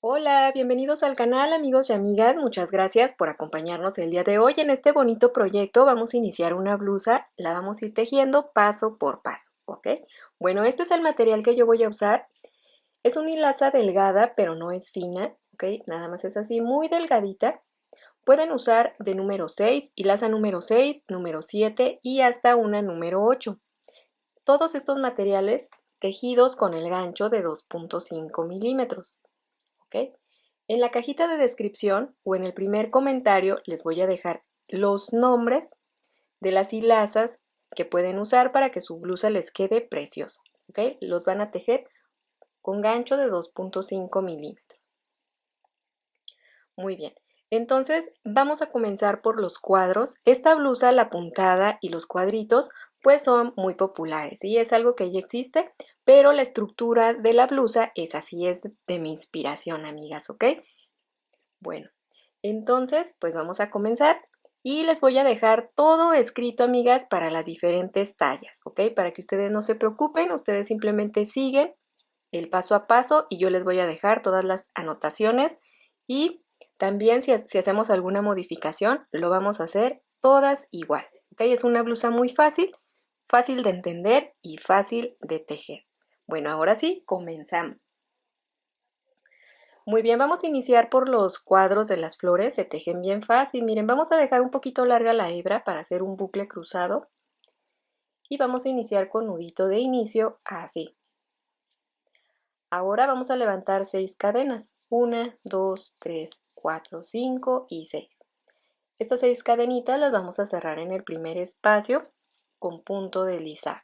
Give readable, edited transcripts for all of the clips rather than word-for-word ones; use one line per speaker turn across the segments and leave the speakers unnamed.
Hola, bienvenidos al canal amigos y amigas, muchas gracias por acompañarnos el día de hoy. En este bonito proyecto vamos a iniciar una blusa, la vamos a ir tejiendo paso por paso, ¿ok? Bueno, este es el material que yo voy a usar. Es una hilaza delgada, pero no es fina, ¿ok? Nada más es así, muy delgadita. Pueden usar de número 6, hilaza número 6, número 7 y hasta una número 8. Todos estos materiales tejidos con el gancho de 2.5 milímetros. ¿Ok? En la cajita de descripción o en el primer comentario les voy a dejar los nombres de las hilazas que pueden usar para que su blusa les quede preciosa. ¿Ok? Los van a tejer con gancho de 2.5 milímetros. Muy bien. Entonces vamos a comenzar por los cuadros. Esta blusa, la puntada y los cuadritos pues son muy populares y es algo que ya existe, pero la estructura de la blusa es así, es de mi inspiración, amigas, ¿ok? Bueno, entonces pues vamos a comenzar y les voy a dejar todo escrito, amigas, para las diferentes tallas, ¿ok? Para que ustedes no se preocupen, ustedes simplemente siguen el paso a paso y yo les voy a dejar todas las anotaciones y también si hacemos alguna modificación lo vamos a hacer todas igual, ¿ok? Es una blusa muy fácil, fácil de entender y fácil de tejer. Bueno, ahora sí, comenzamos. Muy bien, vamos a iniciar por los cuadros de las flores, se tejen bien fácil. Miren, vamos a dejar un poquito larga la hebra para hacer un bucle cruzado y vamos a iniciar con nudito de inicio así. Ahora vamos a levantar 6 cadenas, 1, 2, 3, 4, 5 y 6. Estas 6 cadenitas las vamos a cerrar en el primer espacio con punto deslizado.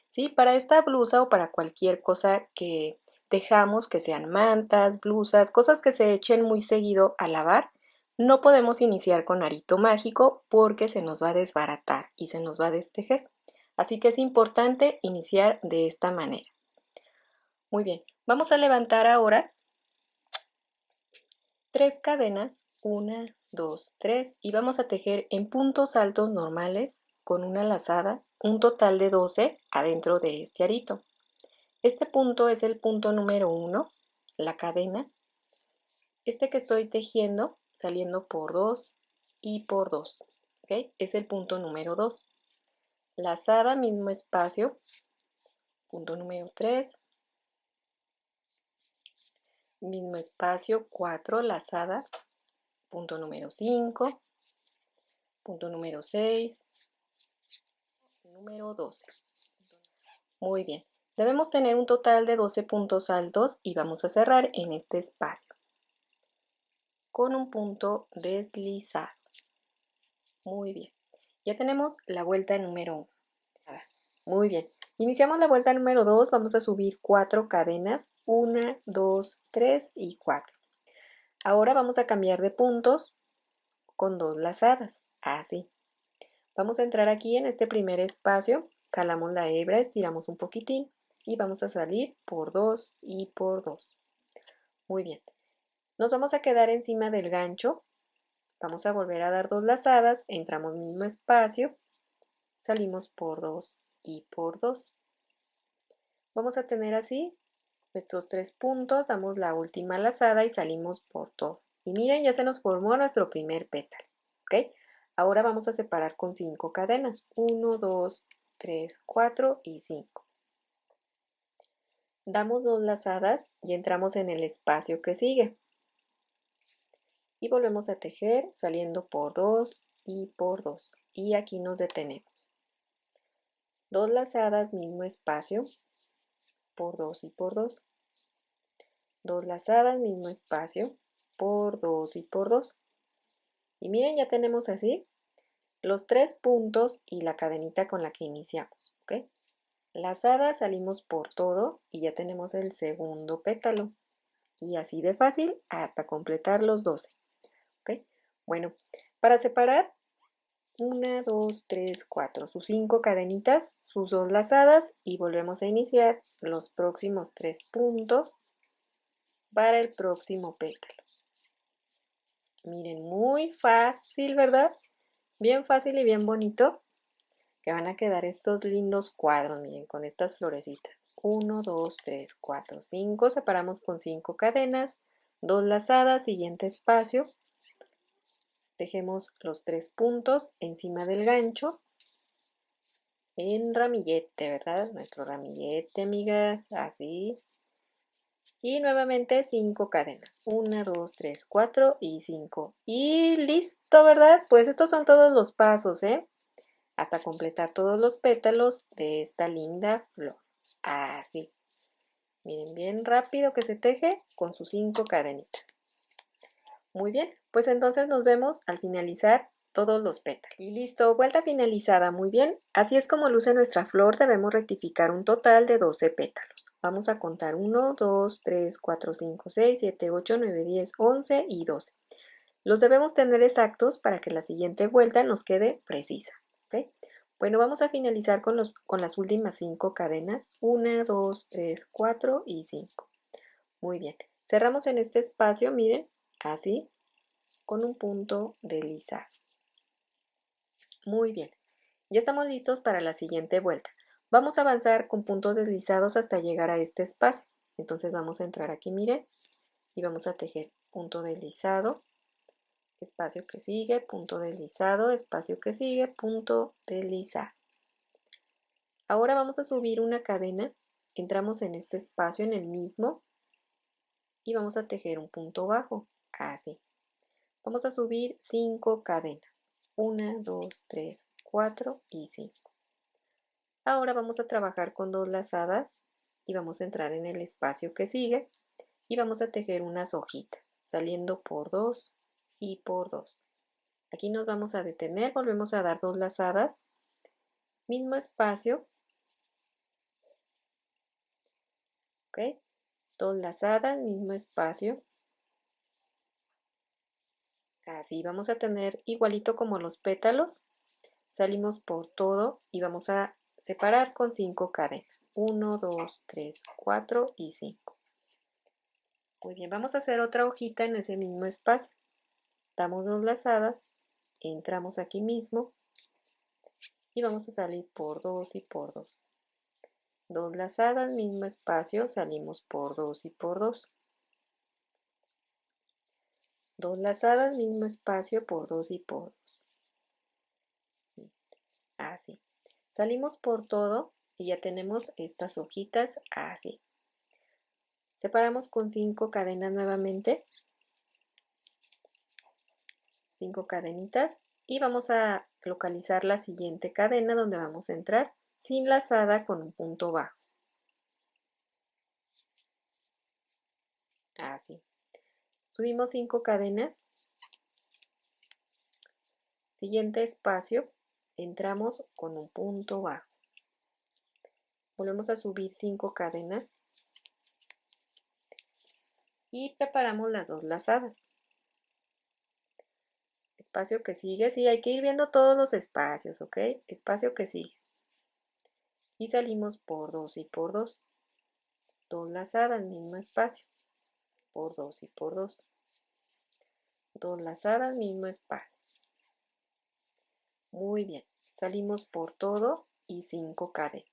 ¿Sí? Para esta blusa o para cualquier cosa que dejamos, que sean mantas, blusas, cosas que se echen muy seguido a lavar, no podemos iniciar con arito mágico porque se nos va a desbaratar y se nos va a destejer. Así que es importante iniciar de esta manera. Muy bien, vamos a levantar ahora 3 cadenas, 1, 2, 3 y vamos a tejer en puntos altos normales con una lazada un total de 12 adentro de este arito. Este punto es el punto número 1, la cadena. Este que estoy tejiendo saliendo por 2 y por 2, ¿ok? Es el punto número 2. Lazada, mismo espacio, punto número 3, mismo espacio, 4, lazada, punto número 5, punto número 6, número 12. Muy bien, debemos tener un total de 12 puntos altos y vamos a cerrar en este espacio con un punto deslizado. Muy bien, ya tenemos la vuelta número 1. Muy bien, iniciamos la vuelta número 2, vamos a subir 4 cadenas, 1, 2, 3 y 4. Ahora vamos a cambiar de puntos con 2 lazadas, así. Vamos a entrar aquí en este primer espacio, calamos la hebra, estiramos un poquitín y vamos a salir por 2 y por 2. Muy bien, nos vamos a quedar encima del gancho, vamos a volver a dar 2 lazadas, entramos mismo espacio, salimos por 2 y por 2. Vamos a tener así nuestros 3 puntos, damos la última lazada y salimos por todo. Y miren, ya se nos formó nuestro primer pétalo, ¿ok? Ahora vamos a separar con 5 cadenas, 1, 2, 3, 4 y 5. Damos 2 lazadas y entramos en el espacio que sigue. Y volvemos a tejer saliendo por 2 y por 2. Y aquí nos detenemos. 2 lazadas, mismo espacio, por 2 y por 2. 2 lazadas, mismo espacio, por 2 y por 2. Y miren, ya tenemos así los 3 puntos y la cadenita con la que iniciamos, ¿ok? Lazada, salimos por todo y ya tenemos el segundo pétalo. Y así de fácil hasta completar los 12, ¿ok? Bueno, para separar, 1, 2, 3, 4, sus 5 cadenitas, sus 2 lazadas y volvemos a iniciar los próximos 3 puntos para el próximo pétalo. Miren, muy fácil, ¿verdad? Bien fácil y bien bonito, que van a quedar estos lindos cuadros, miren, con estas florecitas. 1, 2, 3, 4, 5, separamos con 5 cadenas, 2 lazadas, siguiente espacio, tejemos los 3 puntos encima del gancho en ramillete, ¿verdad? Nuestro ramillete, amigas, así. Y nuevamente 5 cadenas, 1, 2, 3, 4 y 5. Y listo, ¿verdad? Pues estos son todos los pasos, hasta completar todos los pétalos de esta linda flor. Así. Miren, bien rápido que se teje con sus 5 cadenitas. Muy bien, pues entonces nos vemos al finalizar todos los pétalos. Y listo, vuelta finalizada, muy bien. Así es como luce nuestra flor, debemos rectificar un total de 12 pétalos. Vamos a contar 1, 2, 3, 4, 5, 6, 7, 8, 9, 10, 11 y 12. Los debemos tener exactos para que la siguiente vuelta nos quede precisa. ¿Okay? Bueno, vamos a finalizar con las últimas 5 cadenas. 1, 2, 3, 4 y 5. Muy bien. Cerramos en este espacio, miren, así, con un punto deslizado. Muy bien. Ya estamos listos para la siguiente vuelta. Vamos a avanzar con puntos deslizados hasta llegar a este espacio. Entonces vamos a entrar aquí, miren, y vamos a tejer punto deslizado, espacio que sigue, punto deslizado, espacio que sigue, punto deslizado. Ahora vamos a subir una cadena, entramos en este espacio en el mismo y vamos a tejer un punto bajo, así. Vamos a subir 5 cadenas, 1, 2, 3, 4 y 5. Ahora vamos a trabajar con 2 lazadas y vamos a entrar en el espacio que sigue y vamos a tejer unas hojitas, saliendo por 2 y por 2. Aquí nos vamos a detener, volvemos a dar 2 lazadas, mismo espacio, ¿ok? 2 lazadas, mismo espacio. Así vamos a tener igualito como los pétalos, salimos por todo y vamos a separar con 5 cadenas. 1, 2, 3, 4 y 5. Muy bien, vamos a hacer otra hojita en ese mismo espacio. Damos 2 lazadas, entramos aquí mismo y vamos a salir por 2 y por 2. 2 lazadas, mismo espacio, salimos por 2 y por 2. 2 lazadas, mismo espacio, por 2 y por 2. Así. Salimos por todo y ya tenemos estas hojitas así. Separamos con 5 cadenas nuevamente. 5 cadenitas y vamos a localizar la siguiente cadena donde vamos a entrar sin lazada con un punto bajo. Así. Subimos 5 cadenas. Siguiente espacio, entramos con un punto bajo. Volvemos a subir 5 cadenas y preparamos las 2 lazadas. Espacio que sigue, sí, hay que ir viendo todos los espacios, ¿ok? Espacio que sigue. Y salimos por 2 y por 2. 2 lazadas, mismo espacio. Por 2 y por 2. 2 lazadas, mismo espacio. Muy bien. Salimos por todo y 5 cadenas.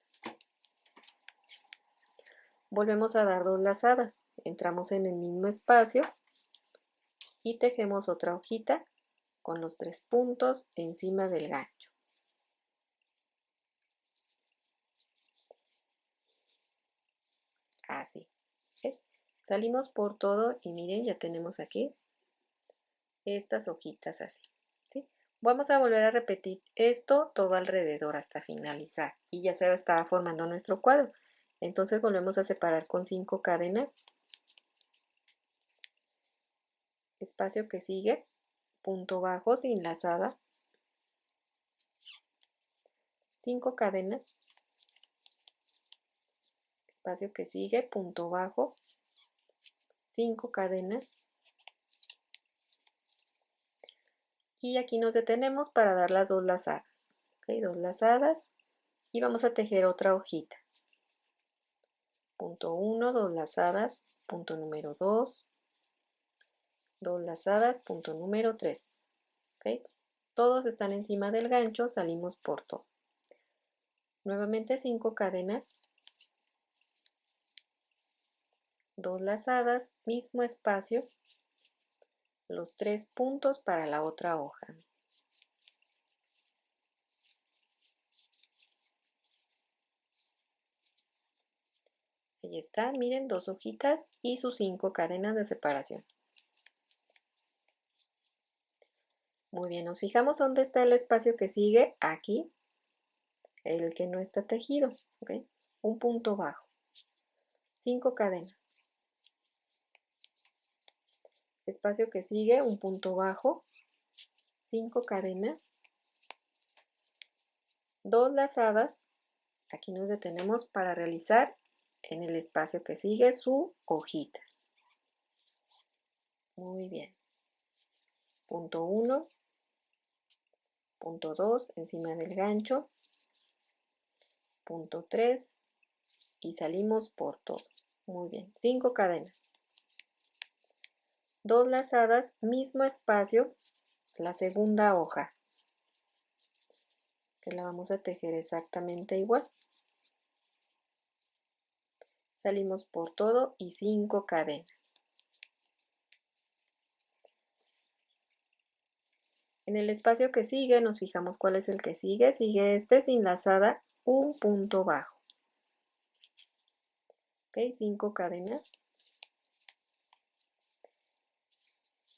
Volvemos a dar 2 lazadas. Entramos en el mismo espacio y tejemos otra hojita con los 3 puntos encima del gancho. Así. ¿Okay? Salimos por todo y miren, ya tenemos aquí estas hojitas así. ¿Sí? Vamos a volver a repetir esto todo alrededor hasta finalizar y ya se está formando nuestro cuadro. Entonces volvemos a separar con 5 cadenas. Espacio que sigue, punto bajo sin lazada. 5 cadenas. Espacio que sigue, punto bajo. 5 cadenas. Y aquí nos detenemos para dar las 2 lazadas. ¿Okay? 2 lazadas y vamos a tejer otra hojita. Punto 1, 2 lazadas, punto número 2, 2 lazadas, punto número 3. ¿Okay? Todos están encima del gancho, salimos por todo. Nuevamente 5 cadenas. 2 lazadas, mismo espacio, los 3 puntos para la otra hoja. Ahí está, miren, 2 hojitas y sus 5 cadenas de separación. Muy bien, nos fijamos dónde está el espacio que sigue, aquí, el que no está tejido, ¿ok? Un punto bajo, 5 cadenas. Espacio que sigue, un punto bajo, 5 cadenas, 2 lazadas, aquí nos detenemos para realizar en el espacio que sigue su hojita. Muy bien. Punto 1, punto 2 encima del gancho, punto 3 y salimos por todo. Muy bien, 5 cadenas. 2 lazadas, mismo espacio, la segunda hoja, que la vamos a tejer exactamente igual. Salimos por todo y 5 cadenas. En el espacio que sigue nos fijamos cuál es el que sigue. Sigue este sin lazada, un punto bajo. Ok, 5 cadenas.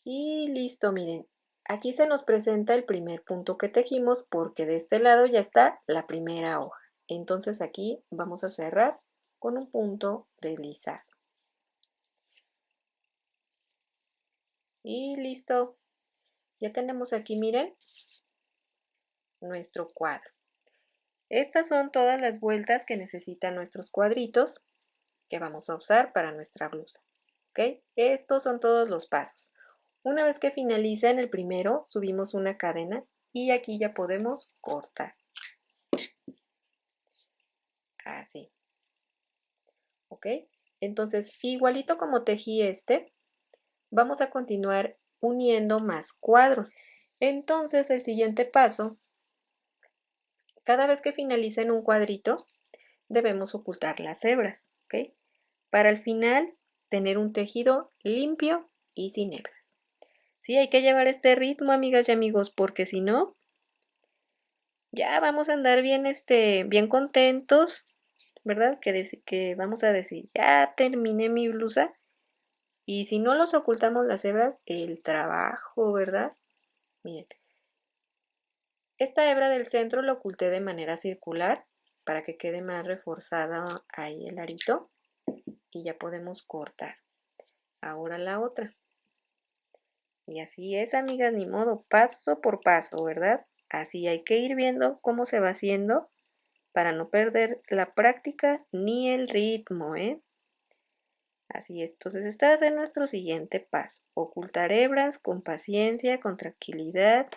Y listo, miren. Aquí se nos presenta el primer punto que tejimos porque de este lado ya está la primera hoja. Entonces aquí vamos a cerrar con un punto deslizado. Y listo. Ya tenemos aquí, miren, nuestro cuadro. Estas son todas las vueltas que necesitan nuestros cuadritos que vamos a usar para nuestra blusa. ¿Ok? Estos son todos los pasos. Una vez que finaliza en el primero, subimos una cadena y aquí ya podemos cortar. Así. ¿Ok? Entonces, igualito como tejí este, vamos a continuar uniendo más cuadros. Entonces, el siguiente paso, cada vez que finalicen un cuadrito, debemos ocultar las hebras, ¿ok? Para al final tener un tejido limpio y sin hebras. Sí, hay que llevar este ritmo, amigas y amigos, porque si no, ya vamos a andar bien, bien contentos, ¿verdad? Que vamos a decir, ya terminé mi blusa. Y si no los ocultamos las hebras, el trabajo, ¿verdad? Miren, esta hebra del centro la oculté de manera circular para que quede más reforzada ahí el arito y ya podemos cortar. Ahora la otra. Y así es, amigas, ni modo, paso por paso, ¿verdad? Así hay que ir viendo cómo se va haciendo para no perder la práctica ni el ritmo, ¿eh? Así es, entonces este va a ser nuestro siguiente paso. Ocultar hebras con paciencia, con tranquilidad.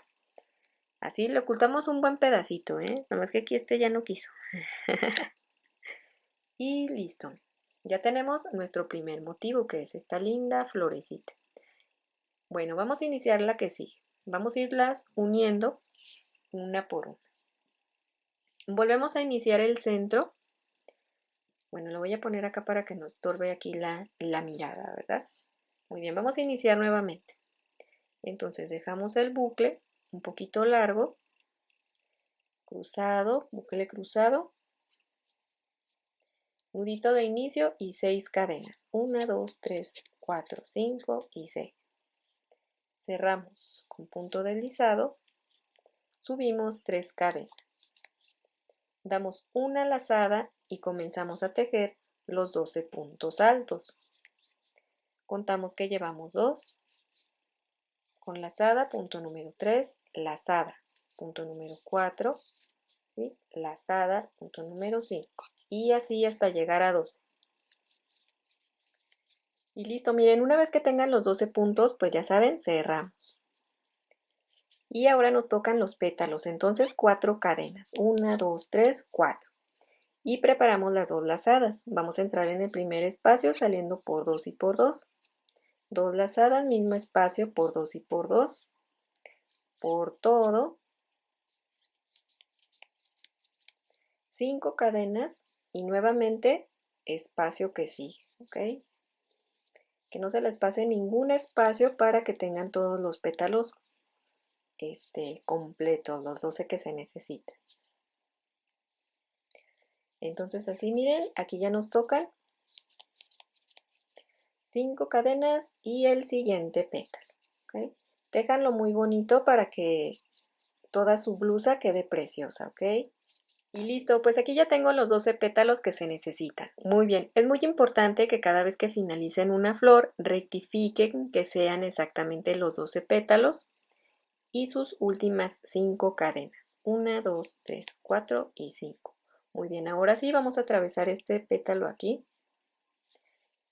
Así le ocultamos un buen pedacito, ¿eh? Nada más que aquí este ya no quiso. Y listo. Ya tenemos nuestro primer motivo, que es esta linda florecita. Bueno, vamos a iniciar la que sigue. Vamos a irlas uniendo una por una. Volvemos a iniciar el centro. Bueno, lo voy a poner acá para que no estorbe aquí la mirada, ¿verdad? Muy bien, vamos a iniciar nuevamente. Entonces dejamos el bucle un poquito largo, cruzado, bucle cruzado, nudito de inicio y 6 cadenas. 1, 2, 3, 4, 5 y 6. Cerramos con punto deslizado, subimos 3 cadenas. Damos una lazada y comenzamos a tejer los 12 puntos altos. Contamos que llevamos 2, con lazada, punto número 3, lazada, punto número 4, ¿sí? Lazada, punto número 5 y así hasta llegar a 12. Y listo, miren, una vez que tengan los 12 puntos, pues ya saben, cerramos. Y ahora nos tocan los pétalos, entonces 4 cadenas, 1, 2, 3, 4. Y preparamos las 2 lazadas. Vamos a entrar en el primer espacio saliendo por 2 y por 2. 2 lazadas, mismo espacio por 2 y por 2. Por todo. 5 cadenas y nuevamente espacio que sigue, ¿ok? que no se les pase ningún espacio para que tengan todos los pétalos completos, los 12 que se necesitan. Entonces así miren, aquí ya nos tocan 5 cadenas y el siguiente pétalo, ¿ok? Téjanlo muy bonito para que toda su blusa quede preciosa, ¿ok? Y listo, pues aquí ya tengo los 12 pétalos que se necesitan. Muy bien, es muy importante que cada vez que finalicen una flor, rectifiquen que sean exactamente los 12 pétalos y sus últimas 5 cadenas. 1, 2, 3, 4 y 5. Muy bien, ahora sí vamos a atravesar este pétalo aquí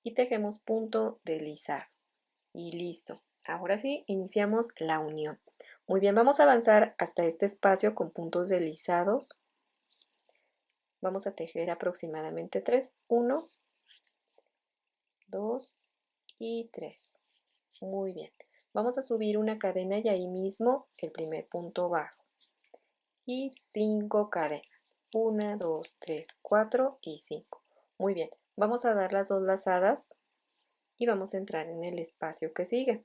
y tejemos punto deslizado. Y listo. Ahora sí, iniciamos la unión. Muy bien, vamos a avanzar hasta este espacio con puntos deslizados. Vamos a tejer aproximadamente 3. 1, 2 y 3. Muy bien. Vamos a subir una cadena y ahí mismo el primer punto bajo. Y 5 cadenas. 1, 2, 3, 4 y 5. Muy bien. Vamos a dar las 2 lazadas y vamos a entrar en el espacio que sigue.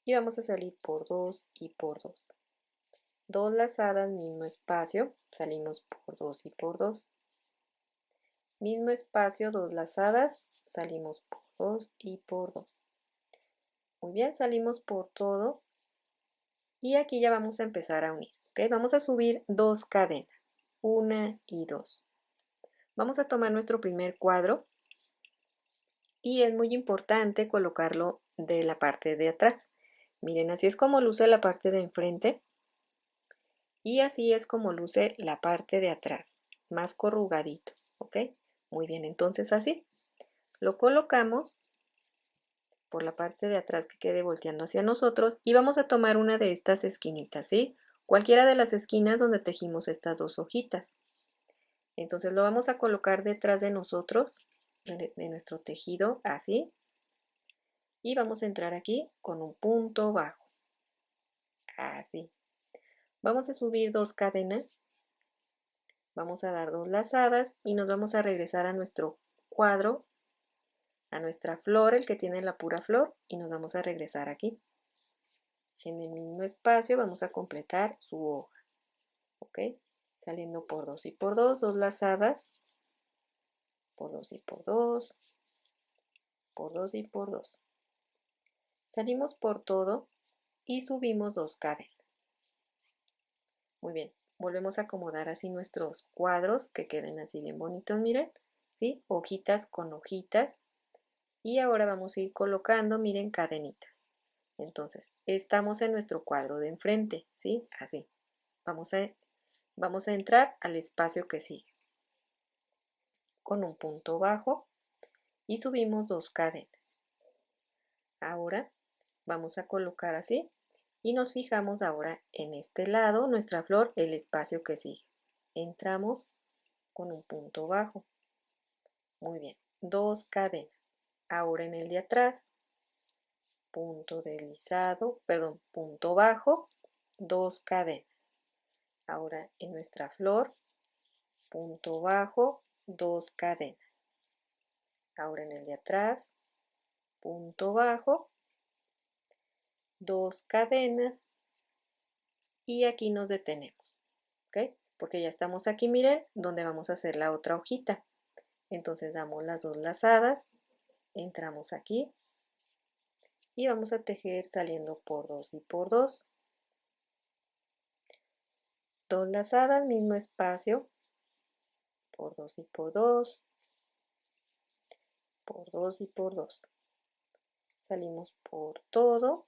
Y vamos a salir por 2 y por 2. 2 lazadas, mismo espacio, salimos por 2 y por 2. Mismo espacio, 2 lazadas, salimos por 2 y por 2. Muy bien, salimos por todo y aquí ya vamos a empezar a unir. ¿Okay? Vamos a subir 2 cadenas, 1 y 2. Vamos a tomar nuestro primer cuadro y es muy importante colocarlo de la parte de atrás. Miren, así es como luce la parte de enfrente. Y así es como luce la parte de atrás, más corrugadito, ¿ok? Muy bien, entonces así. Lo colocamos por la parte de atrás que quede volteando hacia nosotros y vamos a tomar una de estas esquinitas, ¿sí? Cualquiera de las esquinas donde tejimos estas 2 hojitas. Entonces lo vamos a colocar detrás de nosotros, de nuestro tejido, así. Y vamos a entrar aquí con un punto bajo, así. Vamos a subir 2 cadenas. Vamos a dar 2 lazadas y nos vamos a regresar a nuestro cuadro, a nuestra flor, el que tiene la pura flor, y nos vamos a regresar aquí. En el mismo espacio vamos a completar su hoja, ¿ok? Saliendo por 2 y por 2, 2 lazadas, por 2 y por 2, por 2 y por 2. Salimos por todo y subimos 2 cadenas. Muy bien, volvemos a acomodar así nuestros cuadros, que queden así bien bonitos, miren, ¿sí? Hojitas con hojitas. Y ahora vamos a ir colocando, miren, cadenitas. Entonces, estamos en nuestro cuadro de enfrente, ¿sí? Así. Vamos a entrar al espacio que sigue. Con un punto bajo y subimos 2 cadenas. Ahora vamos a colocar así y nos fijamos ahora en este lado, nuestra flor, el espacio que sigue. Entramos con un punto bajo. Muy bien, 2 cadenas. Ahora en el de atrás, punto deslizado, perdón, punto bajo, 2 cadenas. Ahora en nuestra flor, punto bajo, 2 cadenas. Ahora en el de atrás, punto bajo, 2 cadenas y aquí nos detenemos, ¿ok? Porque ya estamos aquí, miren, donde vamos a hacer la otra hojita. Entonces damos las 2 lazadas, entramos aquí y vamos a tejer saliendo por 2 y por 2. 2 lazadas, mismo espacio, por 2 y por 2, por 2 y por 2. Salimos por todo.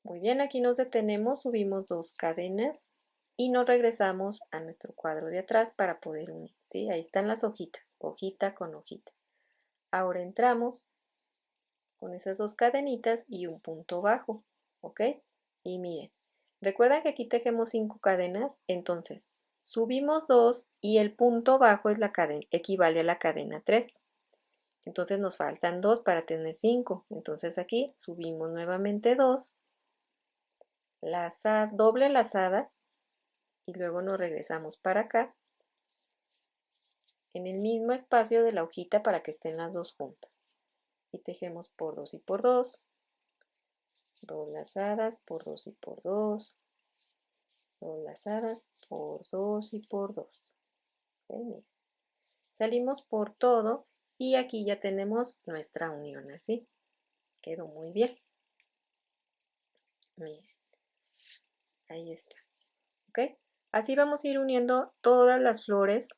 Muy bien, aquí nos detenemos, subimos 2 cadenas y nos regresamos a nuestro cuadro de atrás para poder unir, ¿sí? Ahí están las hojitas, hojita con hojita. Ahora entramos con esas 2 cadenitas y un punto bajo, ¿ok? Y miren, recuerda que aquí tejemos 5 cadenas, entonces subimos 2 y el punto bajo es la cadena, equivale a la cadena 3. Entonces nos faltan 2 para tener 5. Entonces aquí subimos nuevamente 2, doble lazada y luego nos regresamos para acá en el mismo espacio de la hojita para que estén las 2 juntas. y tejemos por 2 y por 2, 2 lazadas por 2 y por 2, 2 lazadas por 2 y por 2. ¿Okay? Miren. Salimos por todo y aquí ya tenemos nuestra unión, así. Quedó muy bien. Miren, ahí está. ¿Ok? Así vamos a ir uniendo todas las flores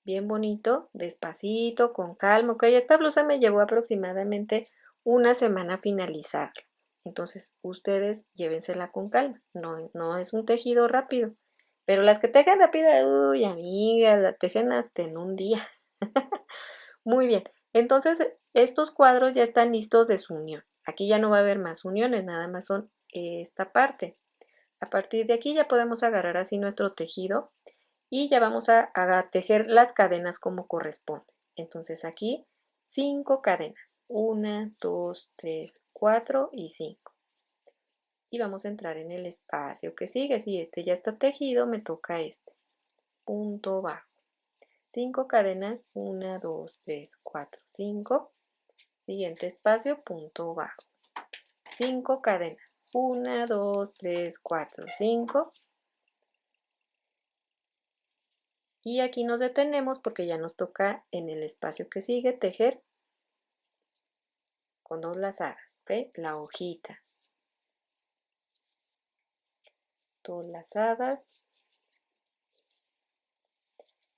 bien bonito, despacito, con calma. Ok, esta blusa me llevó aproximadamente una semana a finalizar. Entonces, ustedes llévensela con calma. No es un tejido rápido. Pero las que tejen rápido, uy, amigas, las tejen hasta en un día. Muy bien. Entonces, estos cuadros ya están listos de su unión. Aquí ya no va a haber más uniones, nada más son esta parte. A partir de aquí ya podemos agarrar así nuestro tejido y ya vamos a tejer las cadenas como corresponde. Entonces aquí 5 cadenas, 1, 2, 3, 4 y 5. Y vamos a entrar en el espacio que sigue. Si este ya está tejido, me toca este. Punto bajo. 5 cadenas, 1, 2, 3, 4, 5. Siguiente espacio, punto bajo. 5 cadenas, 1, 2, 3, 4, 5. Y aquí nos detenemos porque ya nos toca en el espacio que sigue tejer con 2 lazadas, ¿ok? La hojita. 2 lazadas,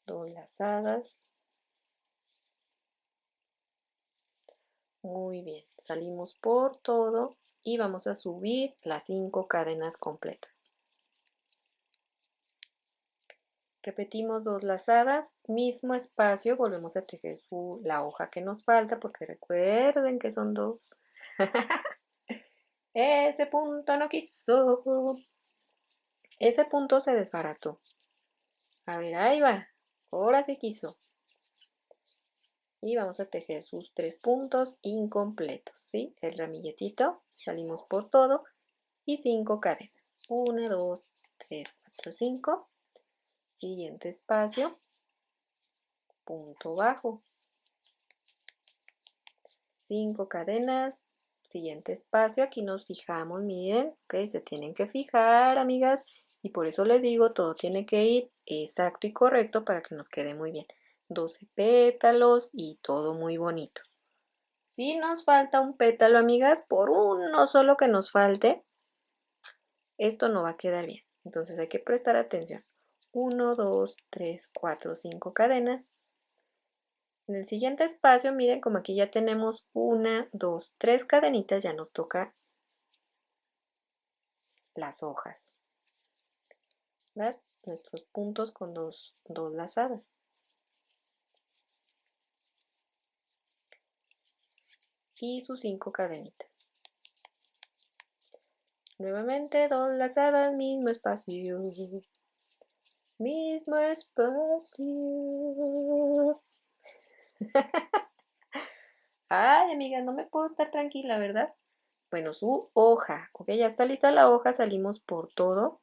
2 lazadas. Muy bien, salimos por todo y vamos a subir las 5 cadenas completas. Repetimos 2 lazadas, mismo espacio, volvemos a tejer la hoja que nos falta porque recuerden que son 2. Ese punto no quiso. Ese punto se desbarató. A ver, ahí va. Ahora sí quiso. Y vamos a tejer sus 3 puntos incompletos, ¿sí? El ramilletito, salimos por todo y 5 cadenas. 1, 2, 3, 4, 5. Siguiente espacio, punto bajo. 5 cadenas. Siguiente espacio, aquí nos fijamos, miren, ok, se tienen que fijar, amigas, y por eso les digo, todo tiene que ir exacto y correcto para que nos quede muy bien. 12 pétalos y todo muy bonito. Si nos falta un pétalo, amigas, por uno solo que nos falte, esto no va a quedar bien. Entonces hay que prestar atención. 1, 2, 3, 4, 5 cadenas. En el siguiente espacio, miren como aquí ya tenemos 1, 2, 3 cadenitas, ya nos toca las hojas, ¿verdad? Nuestros puntos con dos lazadas. Y sus 5 cadenitas. Nuevamente 2 lazadas, mismo espacio. Mismo espacio. Ay, amiga, no me puedo estar tranquila, ¿verdad? Bueno, su hoja. Ok, ya está lista la hoja, salimos por todo.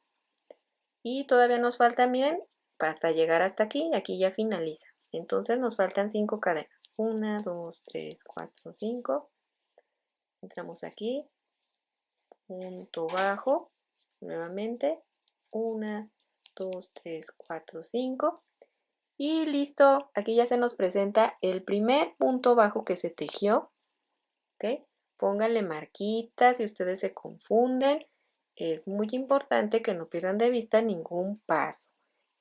Y todavía nos falta, miren, hasta llegar hasta aquí. Aquí ya finaliza. Entonces nos faltan 5 cadenas. 1, 2, 3, 4, 5. Entramos aquí. Punto bajo. Nuevamente. 1, 2, 3, 4, 5. Y listo, aquí ya se nos presenta el primer punto bajo que se tejió. ¿Ok? Pónganle marquitas si ustedes se confunden. Es muy importante que no pierdan de vista ningún paso.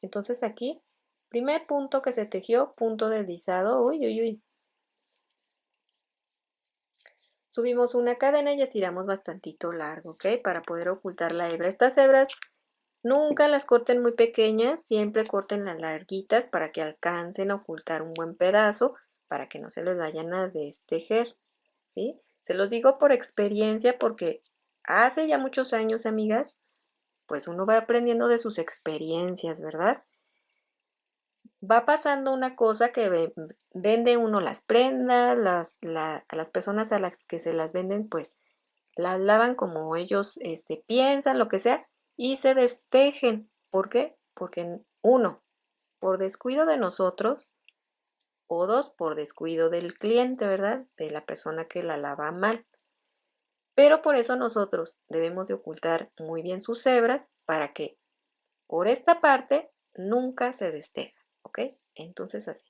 Entonces aquí, primer punto que se tejió, punto deslizado. Uy, uy, uy. Subimos una cadena y estiramos bastantito largo, ¿ok? Para poder ocultar la hebra. Estas hebras nunca las corten muy pequeñas, siempre corten las larguitas para que alcancen a ocultar un buen pedazo, para que no se les vayan a destejer, ¿sí? Se los digo por experiencia porque hace ya muchos años, amigas, pues uno va aprendiendo de sus experiencias, ¿verdad? Va pasando una cosa que vende uno las prendas, a las personas a las que se las venden, pues las lavan como ellos piensan, lo que sea, y se destejen. ¿Por qué? Porque uno, por descuido de nosotros, o 2 por descuido del cliente, ¿verdad? De la persona que la lava mal. Pero por eso nosotros debemos de ocultar muy bien sus hebras para que por esta parte nunca se desteja, ¿ok? Entonces así.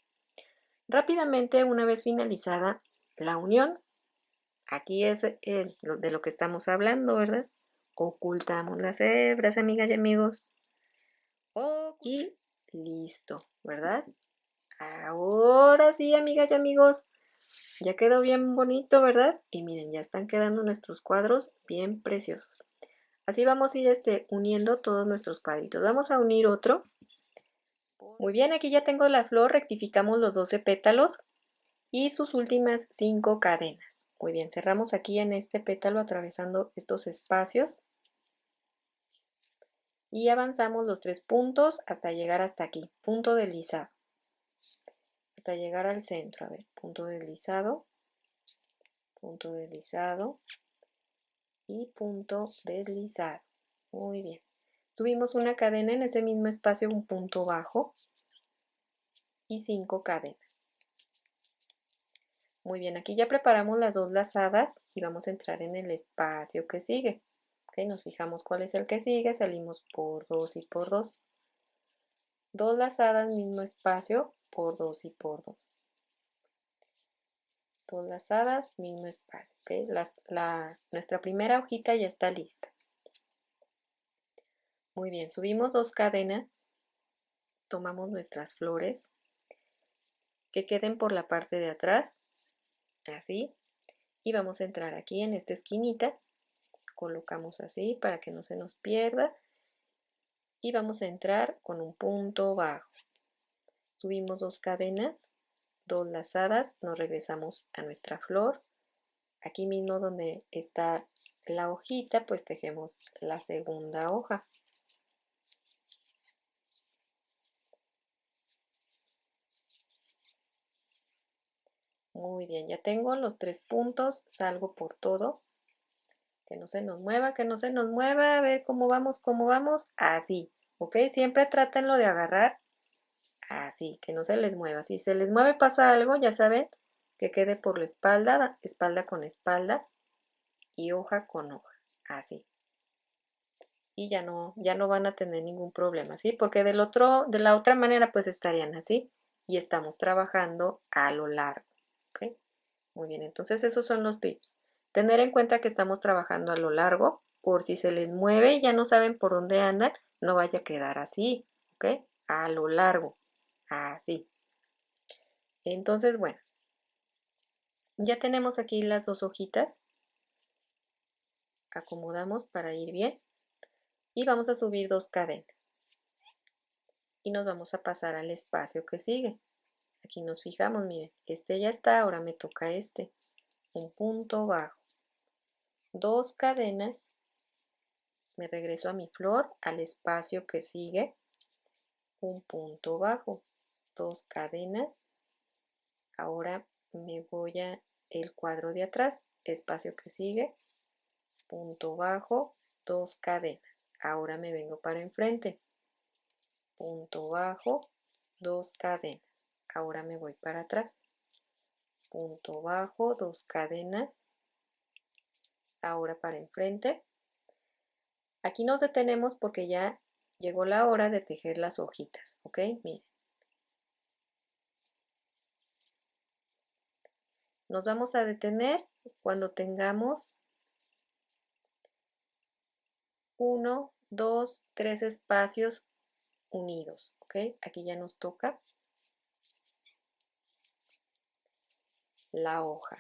Rápidamente, una vez finalizada la unión, aquí es de lo que estamos hablando, ¿verdad? Ocultamos las hebras, amigas y amigos. Y listo, ¿verdad? Ahora sí, amigas y amigos, ya quedó bien bonito, ¿verdad? Y miren, ya están quedando nuestros cuadros bien preciosos. Así vamos a ir uniendo todos nuestros cuadritos. Vamos a unir otro. Muy bien, aquí ya tengo la flor, rectificamos los 12 pétalos y sus últimas 5 cadenas. Muy bien, cerramos aquí en este pétalo atravesando estos espacios y avanzamos los 3 puntos hasta llegar hasta aquí, punto deslizado. Hasta llegar al centro, a ver, punto deslizado y punto deslizado. Muy bien. Subimos una cadena en ese mismo espacio, un punto bajo y 5 cadenas. Muy bien, aquí ya preparamos las 2 lazadas y vamos a entrar en el espacio que sigue. ¿Okay? Nos fijamos cuál es el que sigue, salimos por 2 y por 2. 2 lazadas, mismo espacio, por 2 y por 2. 2 lazadas, mismo espacio. ¿Okay? Nuestra primera hojita ya está lista. Muy bien, subimos 2 cadenas, tomamos nuestras flores, que queden por la parte de atrás, así, y vamos a entrar aquí en esta esquinita, colocamos así para que no se nos pierda, y vamos a entrar con un punto bajo. Subimos 2 cadenas, 2 lazadas, nos regresamos a nuestra flor, aquí mismo donde está la hojita, pues tejemos la segunda hoja. Muy bien, ya tengo los 3 puntos, salgo por todo, que no se nos mueva, que no se nos mueva, a ver cómo vamos, así, ¿ok? Siempre trátenlo de agarrar así, que no se les mueva. Si se les mueve pasa algo, ya saben, que quede por la espalda, espalda con espalda y hoja con hoja, así. Y ya no van a tener ningún problema, ¿sí? Porque de la otra manera pues estarían así y estamos trabajando a lo largo, ¿ok? Muy bien, entonces esos son los tips. Tener en cuenta que estamos trabajando a lo largo, por si se les mueve y ya no saben por dónde andan, no vaya a quedar así, ¿ok? A lo largo, así. Entonces, bueno, ya tenemos aquí las 2 hojitas. Acomodamos para ir bien y vamos a subir 2 cadenas. Y nos vamos a pasar al espacio que sigue. Aquí nos fijamos, miren, este ya está, ahora me toca este. Un punto bajo. 2 cadenas. Me regreso a mi flor, al espacio que sigue. Un punto bajo. 2 cadenas. Ahora me voy a el cuadro de atrás, espacio que sigue. Punto bajo, 2 cadenas. Ahora me vengo para enfrente. Punto bajo, 2 cadenas. Ahora me voy para atrás. Punto bajo, 2 cadenas. Ahora para enfrente. Aquí nos detenemos porque ya llegó la hora de tejer las hojitas, ¿ok? Miren. Nos vamos a detener cuando tengamos 1, 2, 3 espacios unidos, ¿ok? Aquí ya nos toca la hoja.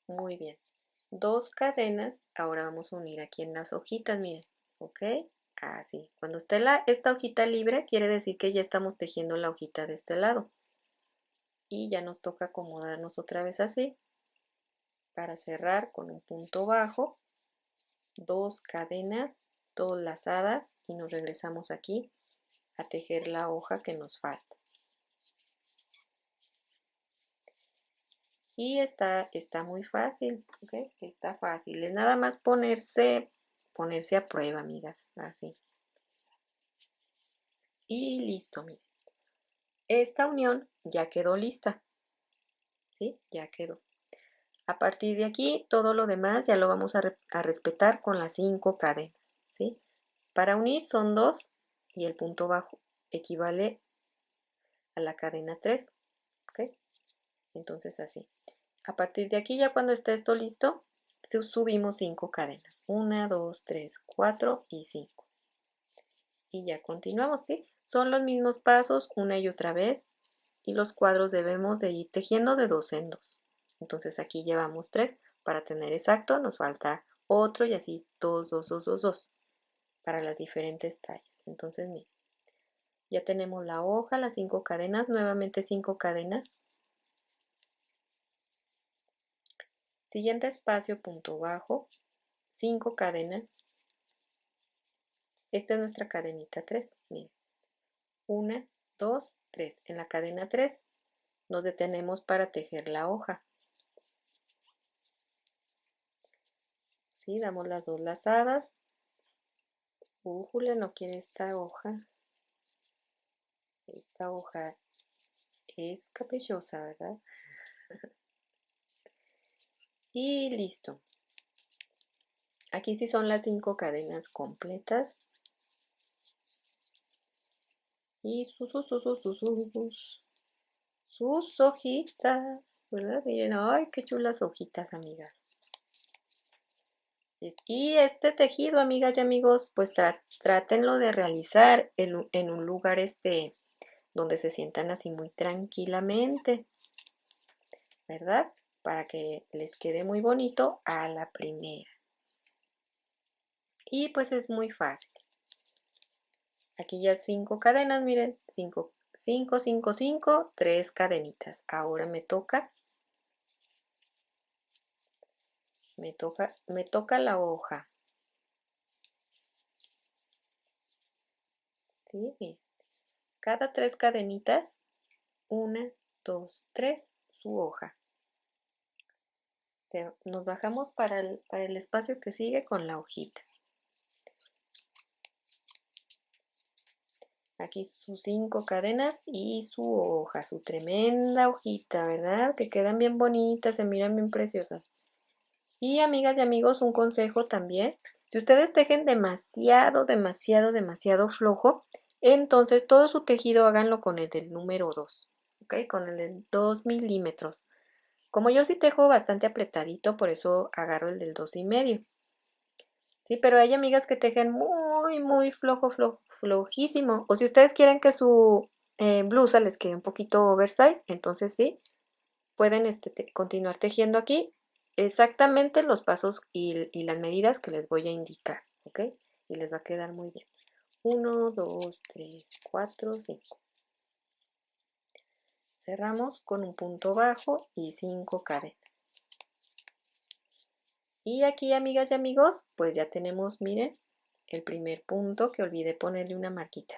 Muy bien. 2 cadenas, ahora vamos a unir aquí en las hojitas, miren, ¿ok? Así. Cuando esté esta hojita libre, quiere decir que ya estamos tejiendo la hojita de este lado. Y ya nos toca acomodarnos otra vez así, para cerrar con un punto bajo, 2 cadenas, 2 lazadas y nos regresamos aquí a tejer la hoja que nos falta. Y está muy fácil, ¿ok? Está fácil. Es nada más ponerse ponerse a prueba, amigas, así. Y listo, miren. Esta unión ya quedó lista, ¿sí? Ya quedó. A partir de aquí, todo lo demás ya lo vamos a respetar con las 5 cadenas, ¿sí? Para unir son 2 y el punto bajo equivale a la cadena 3, ¿ok? Entonces así. A partir de aquí, ya cuando esté esto listo, subimos 5 cadenas. 1, 2, 3, 4 y 5. Y ya continuamos, ¿sí? Son los mismos pasos una y otra vez. Y los cuadros debemos de ir tejiendo de 2 en 2. Entonces aquí llevamos 3. Para tener exacto nos falta otro y así 2, 2, 2, 2, 2. Para las diferentes tallas. Entonces, miren. Ya tenemos la hoja, las 5 cadenas. Nuevamente 5 cadenas. Siguiente espacio, punto bajo, 5 cadenas. Esta es nuestra cadenita 3. Miren, 1, 2, 3. En la cadena 3 nos detenemos para tejer la hoja. ¿Sí? Damos las 2 lazadas. Újule, no quiere esta hoja. Esta hoja es caprichosa, ¿verdad? Y listo. Aquí sí son las 5 cadenas completas. Y sus hojitas, ¿verdad? Miren, ay, qué chulas hojitas, amigas. Y este tejido, amigas y amigos, pues trátenlo de realizar en un lugar donde se sientan así muy tranquilamente, ¿verdad? Para que les quede muy bonito a la primera. Y pues es muy fácil. Aquí ya 5 cadenas, miren, 5, 5, 5, 5, 3 cadenitas. Ahora me toca la hoja. ¿Sí? Miren. Cada 3 cadenitas, 1, 2, 3, su hoja. Nos bajamos para el espacio que sigue con la hojita. Aquí sus 5 cadenas y su hoja, su tremenda hojita, ¿verdad? Que quedan bien bonitas, se miran bien preciosas. Y amigas y amigos, un consejo también. Si ustedes tejen demasiado, demasiado, demasiado flojo, entonces todo su tejido háganlo con el del número 2, ¿ok? Con el de 2 milímetros. Como yo sí tejo bastante apretadito, por eso agarro el del 2,5. Sí, pero hay amigas que tejen muy, muy flojísimo. O si ustedes quieren que su blusa les quede un poquito oversize, entonces sí, pueden continuar tejiendo aquí exactamente los pasos y las medidas que les voy a indicar, ¿ok? Y les va a quedar muy bien. 1, 2, 3, 4, 5. Cerramos con un punto bajo y 5 cadenas. Y aquí, amigas y amigos, pues ya tenemos, miren, el primer punto que olvidé ponerle una marquita.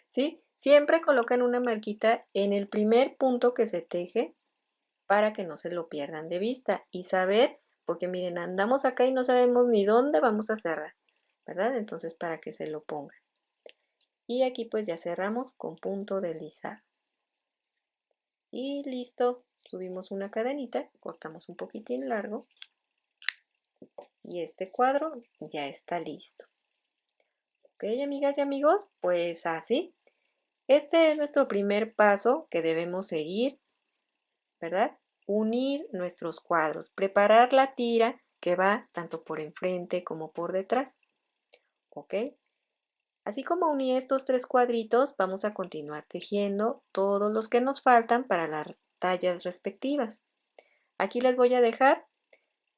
¿Sí? Siempre colocan una marquita en el primer punto que se teje para que no se lo pierdan de vista y saber, porque miren, andamos acá y no sabemos ni dónde vamos a cerrar, ¿verdad? Entonces, para que se lo pongan. Y aquí pues ya cerramos con punto deslizado. Y listo, subimos una cadenita, cortamos un poquitín largo. Y este cuadro ya está listo. Ok, amigas y amigos, pues así. Este es nuestro primer paso que debemos seguir, ¿verdad? Unir nuestros cuadros, preparar la tira que va tanto por enfrente como por detrás. ¿Ok? Así como uní estos 3 cuadritos, vamos a continuar tejiendo todos los que nos faltan para las tallas respectivas. Aquí les voy a dejar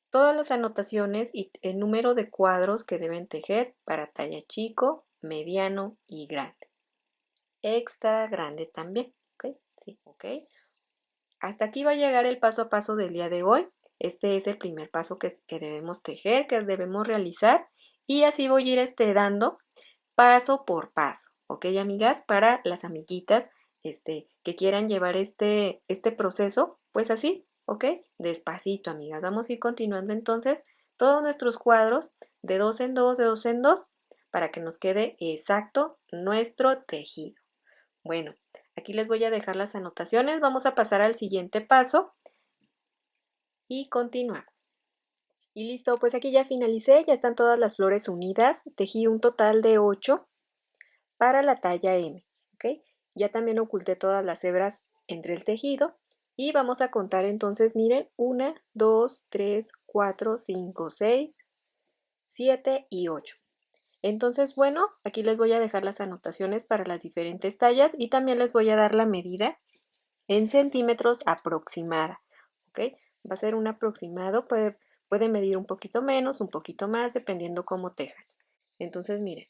todas las anotaciones y el número de cuadros que deben tejer para talla chico, mediano y grande. Extra grande también, ¿ok? Sí, ¿ok? Hasta aquí va a llegar el paso a paso del día de hoy. Este es el primer paso que debemos tejer, que debemos realizar. Y así voy a ir dando paso por paso, ¿ok, amigas? Para las amiguitas que quieran llevar este proceso, pues así, ¿ok? Despacito, amigas. Vamos a ir continuando entonces todos nuestros cuadros de 2 en 2, de 2 en 2, para que nos quede exacto nuestro tejido. Bueno, aquí les voy a dejar las anotaciones. Vamos a pasar al siguiente paso y continuamos. Y listo, pues aquí ya finalicé, ya están todas las flores unidas. Tejí un total de 8 para la talla M, ¿ok? Ya también oculté todas las hebras entre el tejido y vamos a contar entonces, miren, 1, 2, 3, 4, 5, 6, 7 y 8. Entonces, bueno, aquí les voy a dejar las anotaciones para las diferentes tallas y también les voy a dar la medida en centímetros aproximada, ¿ok? Va a ser un aproximado, puede medir un poquito menos, un poquito más, dependiendo cómo tejan. Entonces, miren,